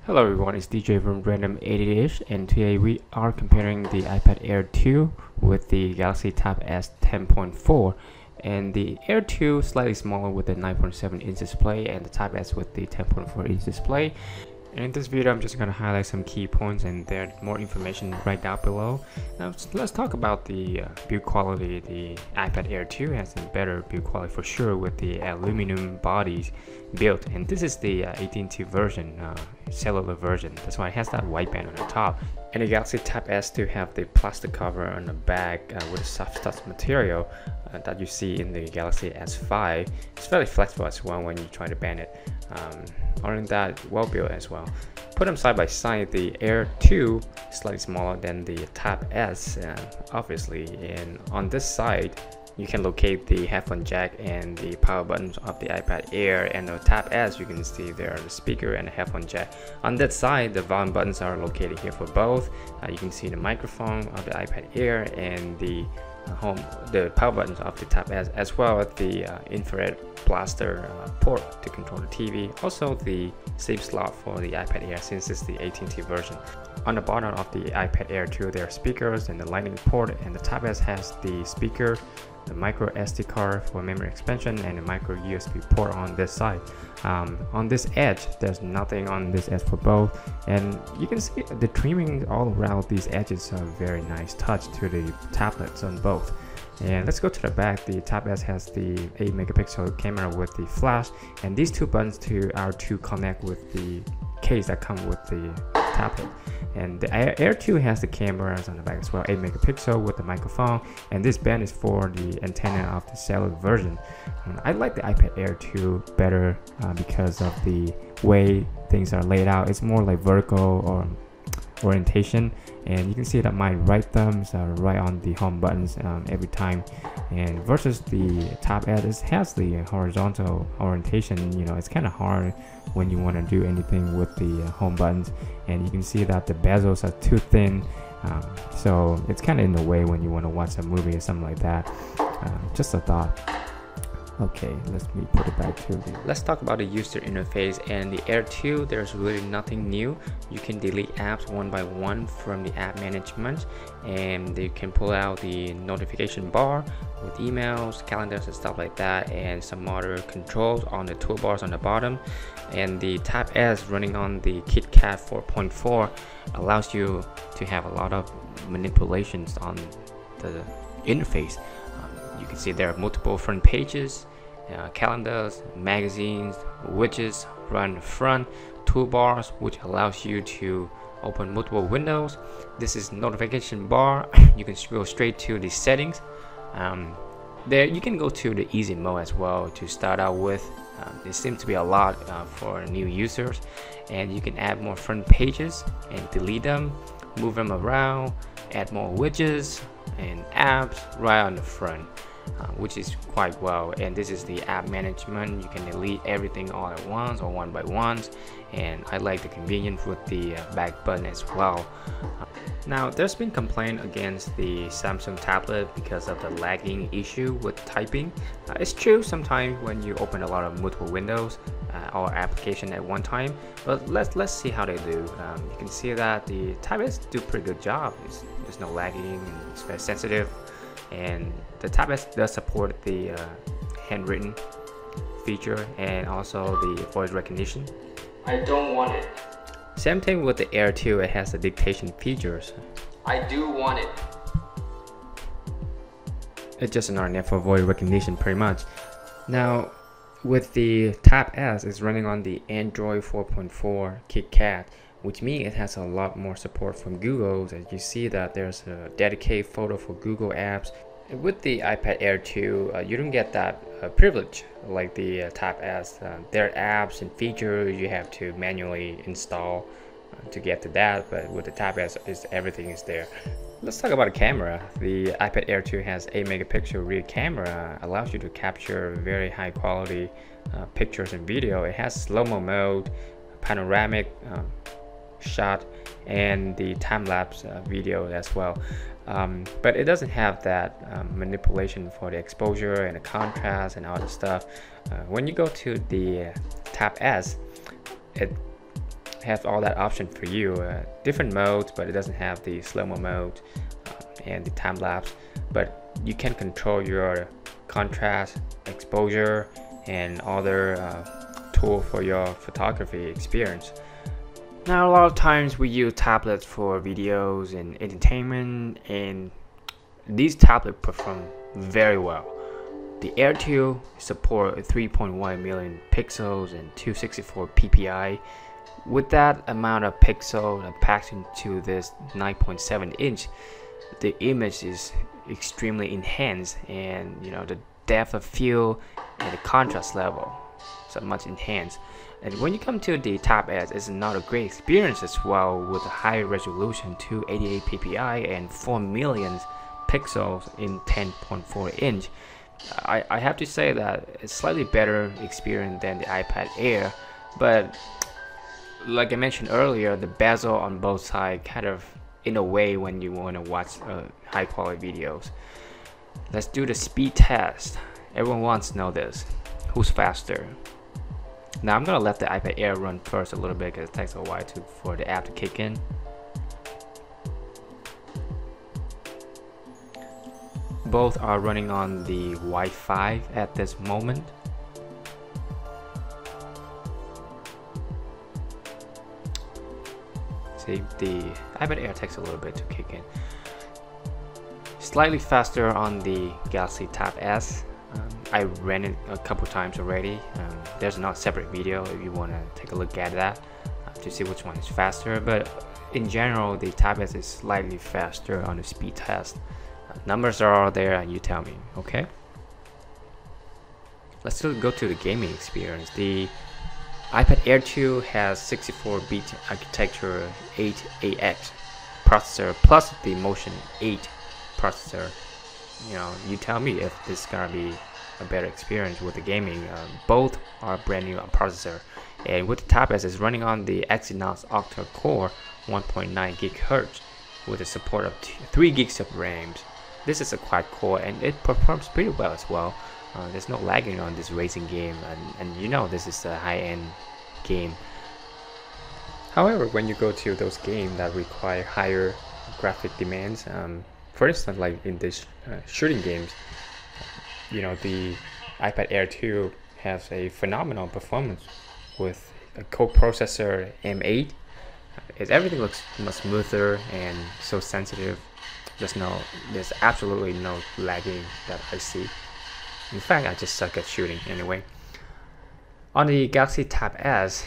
Hello everyone, it's DJ from Random 80ish, and today we are comparing the iPad Air 2 with the Galaxy Tab S 10.4, and the Air 2 slightly smaller with the 9.7-inch display and the Tab S with the 10.4-inch display. And in this video I'm just going to highlight some key points, and there's more information right down below. Now let's talk about the build quality. The iPad Air 2 has a better build quality for sure with the aluminum bodies built, and this is the AT&T version, cellular version. That's why it has that white band on the top. And the Galaxy Tab S to have the plastic cover on the back with a soft touch material that you see in the Galaxy S5. It's very flexible as well when you try to bend it. Other than that, well built as well. Put them side by side, the Air 2 is slightly smaller than the Tab S, obviously. And on this side, you can locate the headphone jack and the power buttons of the iPad Air, and the Tab S you can see there are the speaker and the headphone jack. On that side, the volume buttons are located here for both. You can see the microphone of the iPad Air and the the power buttons of the Tab S, as well as the infrared blaster port to control the TV. Also the SIM slot for the iPad Air, since it's the AT&T version. On the bottom of the iPad Air 2 there are speakers and the lightning port, and the Tab S has the speaker, the micro SD card for memory expansion, and a micro USB port on this side. On this edge, there's nothing on this edge for both, and you can see the trimming all around these edges are very nice touch to the tablets on both. And let's go to the back. The Tab S has the 8-megapixel camera with the flash, and these two buttons are to connect with the case that come with the tablet. And the Air 2 has the cameras on the back as well, 8-megapixel with the microphone, and this band is for the antenna of the cellular version. I like the iPad Air 2 better because of the way things are laid out. It's more like vertical or orientation, and you can see that my right thumbs are right on the home buttons every time, and versus the Tab S has the horizontal orientation. You know, it's kind of hard when you want to do anything with the home buttons, and you can see that the bezels are too thin, so it's kind of in the way when you want to watch a movie or something like that. Just a thought. Okay, let me put it back to the... Let's talk about the user interface. And the Air 2, there's really nothing new. You can delete apps one by one from the app management, and you can pull out the notification bar with emails, calendars and stuff like that, and some other controls on the toolbars on the bottom. And the Tab S running on the KitKat 4.4 allows you to have a lot of manipulations on the interface. You can see there are multiple front pages, calendars, magazines, widgets right in the front, toolbars which allows you to open multiple windows. This is notification bar. You can go straight to the settings. There you can go to the easy mode as well to start out with. There seems to be a lot for new users, and you can add more front pages and delete them, move them around, add more widgets and apps right on the front, which is quite well. And this is the app management. You can delete everything all at once or one by ones, and I like the convenience with the back button as well. Now there's been complaint against the Samsung tablet because of the lagging issue with typing. It's true sometimes when you open a lot of multiple windows or application at one time, but let's see how they do. You can see that the tablets do a pretty good job. There's no lagging, and it's very sensitive, and the Tab S does support the handwritten feature and also the voice recognition. I don't want it. Same thing with the Air 2, it has the dictation features. I do want it. It's just an RNF for voice recognition pretty much. Now with the Tab S, it's running on the Android 4.4 KitKat, which means it has a lot more support from Google. As you see that there's a dedicated photo for Google apps. And with the iPad Air 2, you don't get that privilege like the Tab S. There are apps and features you have to manually install to get to that, but with the Tab S, everything is there. Let's talk about the camera. The iPad Air 2 has 8-megapixel rear camera, allows you to capture very high quality pictures and video. It has slow-mo mode, panoramic shot, and the time-lapse video as well. But it doesn't have that manipulation for the exposure and the contrast and all the stuff. When you go to the Tab S, it has all that option for you. Different modes, but it doesn't have the slow-mo mode and the time lapse. But you can control your contrast, exposure, and other tool for your photography experience. Now, a lot of times we use tablets for videos and entertainment, and these tablets perform very well. The Air 2 support 3.1 million pixels and 264 ppi. With that amount of pixels packed into this 9.7 inch, the image is extremely enhanced, and the depth of field and the contrast level so much enhanced. And when you come to the Tab S, it's not a great experience as well, with a high resolution 288 ppi and 4 million pixels in 10.4 inch. I have to say that it's slightly better experience than the iPad Air, but like I mentioned earlier, the bezel on both sides kind of in a way when you want to watch high quality videos. Let's do the speed test. Everyone wants to know this. Who's faster? Now I'm gonna let the iPad Air run first a little bit because it takes a while for the app to kick in. Both are running on the Wi-Fi at this moment. See, the iPad Air takes a little bit to kick in. Slightly faster on the Galaxy Tab S. I ran it a couple times already. There's not a separate video if you want to take a look at that to see which one is faster, but in general the Tab S is slightly faster on the speed test. Numbers are all there and you tell me, okay? Let's still go to the gaming experience. The iPad Air 2 has 64-bit architecture 8AX processor plus the Motion 8 processor. You tell me if this is gonna be a better experience with the gaming. Both are brand new processor, and with the Tab S is running on the Exynos octa-core 1.9 GHz with the support of 3 gigs of RAM. This is a quad core and it performs pretty well as well. There's no lagging on this racing game, and this is a high-end game. However, when you go to those games that require higher graphic demands, for instance, like in this shooting games, the iPad Air 2 has a phenomenal performance with a co-processor M8. Everything looks much smoother and so sensitive. There's absolutely no lagging that I see. In fact, I just suck at shooting anyway. On the Galaxy Tab S,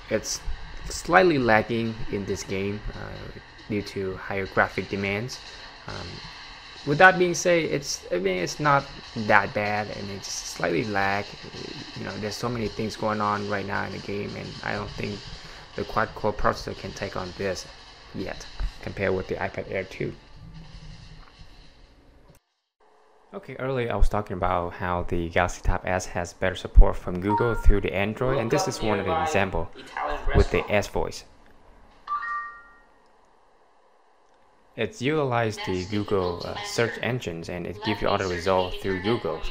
it's slightly lagging in this game due to higher graphic demands. With that being said, it's not that bad, and it's slightly lag. There's so many things going on right now in the game, and I don't think the quad-core processor can take on this yet, compared with the iPad Air 2. Okay, earlier I was talking about how the Galaxy Tab S has better support from Google through the Android, and this is one of the examples with the S Voice. It's utilized the Google search engines, and it gives you all the results through Google,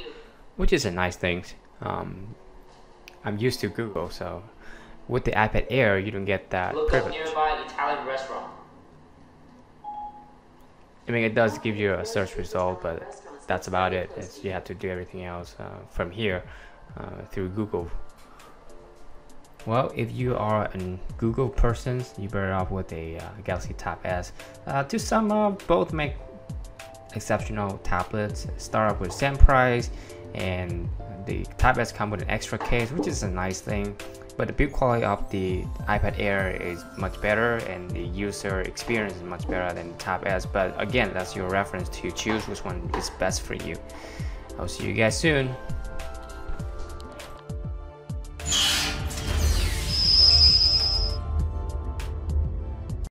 which is a nice thing. I'm used to Google, so with the iPad Air you don't get that privilege. Nearby Italian restaurant. I mean, it does give you a search result, but that's about it. You have to do everything else from here through Google. Well, if you are a Google person, you're better off with a Galaxy Tab S. To sum up, both make exceptional tablets. Start off with the same price, and the Tab S comes with an extra case, which is a nice thing. But the build quality of the iPad Air is much better, and the user experience is much better than the Tab S. But again, that's your reference to choose which one is best for you. I'll see you guys soon.